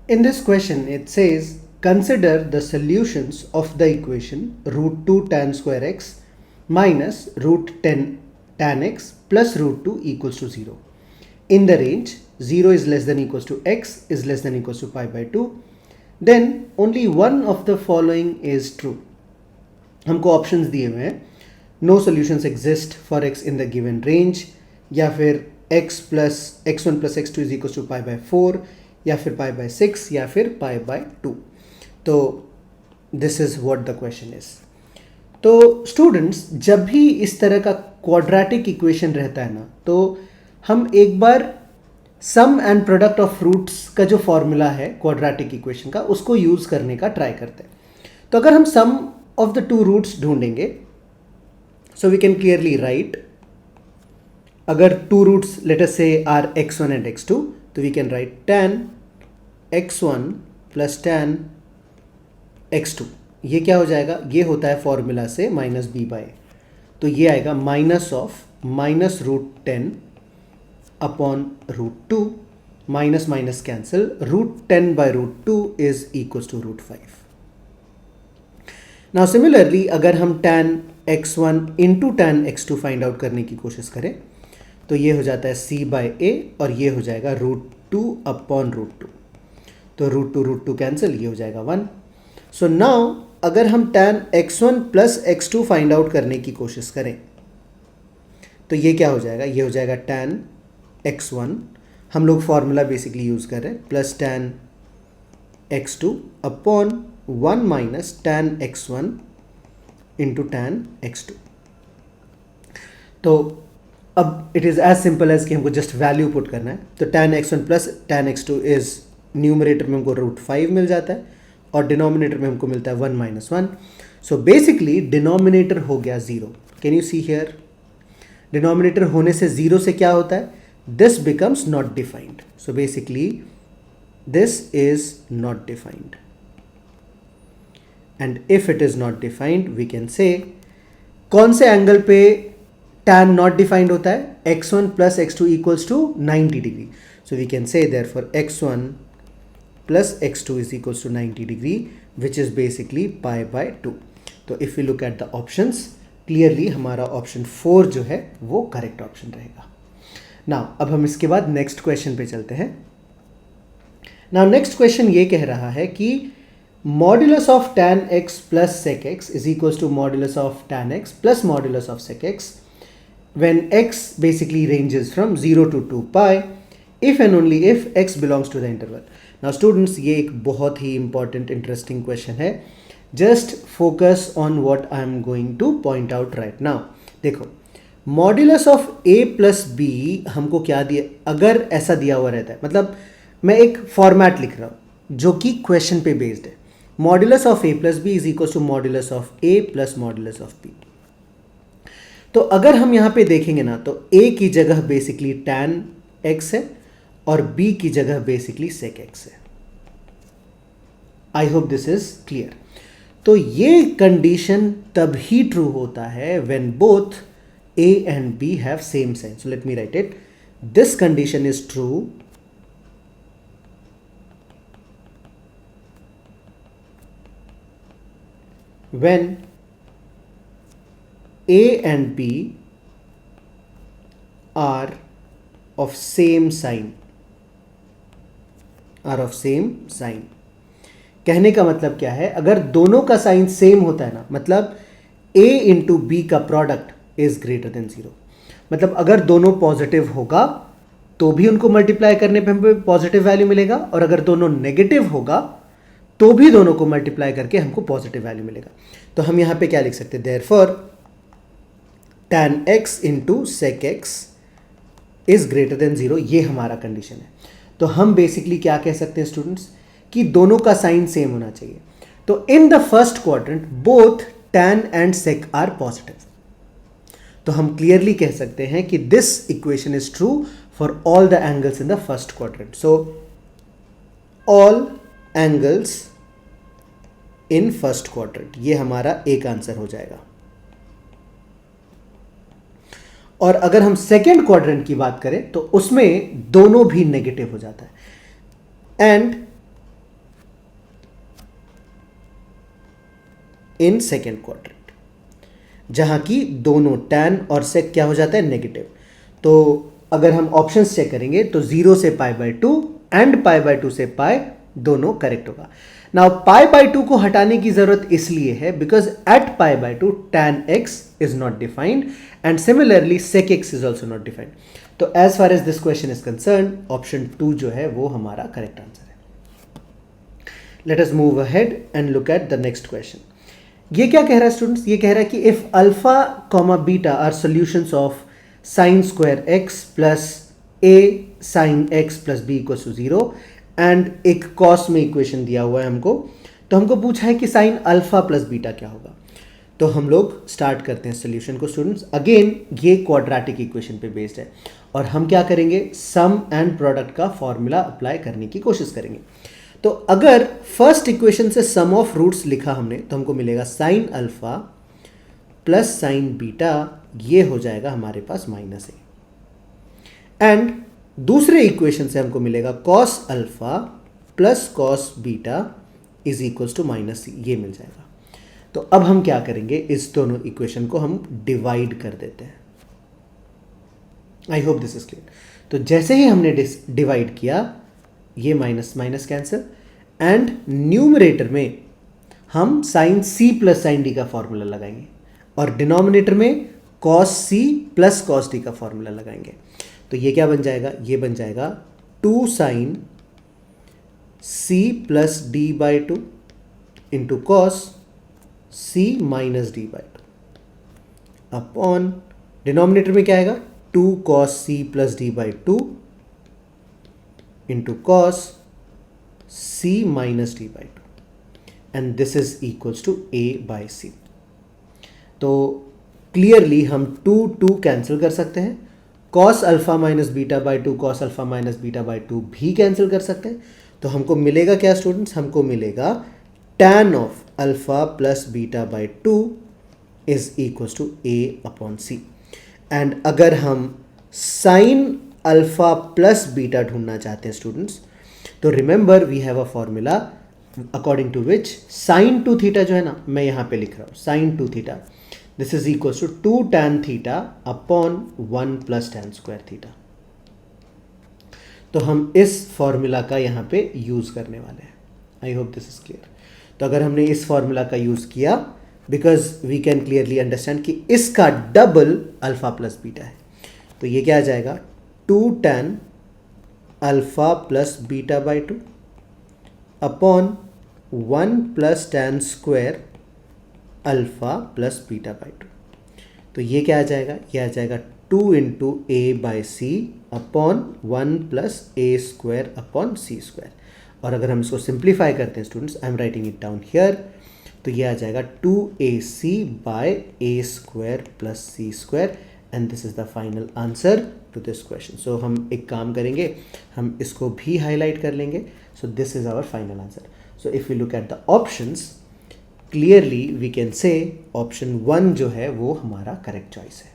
In this question, it says, consider the solutions of the equation root 2 tan square x minus root 10 tan x plus root 2 equals to 0. In the range 0 is less than equals to x is less than equals to pi by 2. Then only one of the following is true. हमको options दिए हुए हैं, no solutions exist for x in the given range, या फिर x plus x1 plus x2 is equal to pi by 4, या फिर pi by 6, या फिर पाई बाय 2. तो this is what the question is. तो स्टूडेंट्स, जब भी इस तरह का क्वाड्रेटिक इक्वेशन रहता है ना, तो हम एक बार सम एंड प्रोडक्ट ऑफ रूट्स का जो फॉर्मूला है क्वाड्रेटिक इक्वेशन का, उसको यूज करने का ट्राई करते हैं. तो अगर हम sum of the two roots ढूंढेंगे, so we can clearly write, अगर two roots let us say are x1 and x2, तो we can write tan x1 plus tan x2. ये क्या हो जाएगा? ये होता है फॉर्मूला से माइनस बी बाय, तो ये आएगा minus of minus root 10 upon root 2, minus minus cancel, root 10 by root 2 is equals to root 5. Now similarly अगर हम tan x1 into tan x2 find out करने की कोशिश करें, तो ये हो जाता है c बाय a, और ये हो जाएगा रूट 2 अपॉन रूट 2. तो रूट टू कैंसिल, ये हो जाएगा 1. सो नाउ अगर हम tan x1 plus x2 find out करने की कोशिश करें, तो ये क्या हो जाएगा? ये हो जाएगा tan x1, हम लोग फॉर्मूला बेसिकली यूज कर रहे हैं, plus tan x2 upon 1 minus tan x1 into tan x2. तो अब it is as simple as कि हमको जस्ट वैल्यू पुट करना है. तो tan x1 plus tan x2 is numerator में हमको रूट 5 मिल जाता है, और डिनोमिनेटर में हमको मिलता है 1 माइनस 1. सो बेसिकली डिनोमिनेटर हो गया 0. Can you see here? Denominator होने से 0 से क्या होता है? This becomes not defined. So basically this is not defined. And if it is not defined, we can say कौन से एंगल पे tan नॉट डिफाइंड होता है? x1 plus x2 equals to 90 degree. So we can say therefore x1 plus x2 is equals to 90 degree, which is basically pi by 2. तो if you look at the options, clearly हमारा option 4 जो है वो correct option रहेगा. Now अब हम इसके बाद नेक्स्ट क्वेश्चन पे चलते हैं. नाउ नेक्स्ट क्वेश्चन ये कह रहा है कि modulus of tan x plus sec x is equals to modulus of tan x plus modulus of sec x when x basically ranges from 0 to 2 pi if and only if x belongs to the interval. Now students, ये एक बहुत ही important interesting question है. Just focus on what I am going to point out right now. देखो, modulus of a plus b हमको क्या दिया? अगर ऐसा दिया हुआ रहता है, मतलब मैं एक फॉर्मेट लिख रहा हूँ जो कि क्वेश्चन पे बेस्ड है. Modulus of a plus b is equal to modulus of a plus modulus of b. तो अगर हम यहाँ पे देखेंगे ना, तो a की जगह बेसिकली tan x है और b की जगह बेसिकली sec x है. आई होप दिस इज क्लियर. तो ये कंडीशन तभी ट्रू होता है when both a and b have same sign. So let me write it. This condition is true when a and b are of same sign. कहने का मतलब क्या है? अगर दोनों का साइन सेम होता है ना, मतलब a इंटू बी का प्रोडक्ट इज ग्रेटर देन 0. मतलब अगर दोनों पॉजिटिव होगा तो भी उनको मल्टीप्लाई करने पे हमको पॉजिटिव वैल्यू मिलेगा, और अगर दोनों नेगेटिव होगा तो भी दोनों को मल्टीप्लाई करके हमको पॉजिटिव वैल्यू मिलेगा. तो हम यहां पे क्या लिख सकते हैं? Therefore tan x into sec x is greater than 0. ये हमारा कंडीशन है. तो हम बेसिकली क्या कह सकते हैं स्टूडेंट्स, कि दोनों का साइन सेम होना चाहिए. तो in the first quadrant both tan and sec are positive. तो हम क्लियरली कह सकते हैं कि this equation is true for all the angles in the first quadrant. So all angles in first quadrant, ये हमारा एक आंसर हो जाएगा. और अगर हम सेकेंड क्वाड्रेंट की बात करें तो उसमें दोनों भी नेगेटिव हो जाता है. एंड इन सेकेंड क्वाड्रेंट, जहां की दोनों tan और sec क्या हो जाता है, नेगेटिव। तो अगर हम ऑप्शंस चेक करेंगे तो 0 से π/2 एंड π/2 से पाई दोनों करेक्ट होगा। नाउ π/2 को हटाने की जरूरत इसलिए है because at π/2 tan x is not defined and similarly sec x is also not defined. तो as far as this question is concerned, option 2 जो है वो हमारा करेक्ट आंसर है। Let us move ahead and look at the next question. ये क्या कह रहा है स्टूडेंट्स, ये कह रहा है कि if alpha comma beta are solutions of sin square x plus a sin x plus b equals to 0 and एक cos में इक्वेशन दिया हुआ है हमको, तो हमको पूछा है कि साइन अल्फा प्लस बीटा क्या होगा। तो हम लोग स्टार्ट करते हैं सोल्यूशन को स्टूडेंट्स। अगेन ये क्वाड्रेटिक इक्वेशन पे बेस्ड है और हम क्या करेंगे, सम एंड प्रोडक्ट का फॉर्मूला अप्लाई करने की कोशिश करेंगे। तो अगर फर्स्ट इक्वेशन से सम ऑफ रूट्स लिखा हमने तो हमको मिलेगा sine alpha plus sine beta, ये हो जाएगा हमारे पास -a। एंड दूसरे इक्वेशन से हमको मिलेगा cos alpha plus cos beta is equals to -c, ये मिल जाएगा। तो अब हम क्या करेंगे, इस दोनों इक्वेशन को हम डिवाइड कर देते हैं। I hope this is clear. तो जैसे ही हमने डिवाइड किया, ये minus minus cancel and numerator में हम sine c plus sine d का फॉर्मूला लगाएंगे और डिनोमिनेटर में cos c plus cos d का फॉर्मूला लगाएंगे। तो ये क्या बन जाएगा, ये बन जाएगा 2 sine c plus d by 2 into cos c minus d by 2 upon denominator में क्या आएगा, 2 cos c plus d by 2 into cos c minus d by 2 and this is equals to a by c। तो clearly हम 2 cancel कर सकते हैं, cos alpha minus beta by 2 cos alpha minus beta by 2 भी cancel कर सकते हैं। तो हमको मिलेगा क्या स्टूडेंट्स, हमको मिलेगा tan of alpha plus beta by 2 is equals to a upon c। And अगर हम साइन अल्फा प्लस बीटा ढूंढना चाहते हैं स्टूडेंट्स, तो remember we have a formula according to which sine 2 theta जो है ना, मैं यहां पे लिख रहा हूं sine 2 theta, this is equals to 2 tan theta upon 1 plus tan square theta. तो हम इस फॉर्मूला का यहां पे यूज करने वाले हैं। I hope this is clear. तो अगर हमने इस फॉर्मूला का यूज किया, because we can clearly understand कि इसका डबल अल्फा प्लस बीटा है, तो ये क्या आ जाएगा, 2 tan alpha plus beta by 2 upon 1 plus tan square alpha plus beta by 2। तो ये क्या आ जाएगा, ये आ जाएगा 2 into a by C upon 1 plus a square upon c square. और अगर हम इसको सिंप्लीफाई करते हैं students, I am writing it down here, तो ये आ जाएगा 2ac by a square plus c square and this is the final answer to this question. So हम एक काम करेंगे, हम इसको भी हाईलाइट कर लेंगे। So this is our final answer. So if you look at the options, clearly we can say option 1 जो है वो हमारा करेक्ट चॉइस है।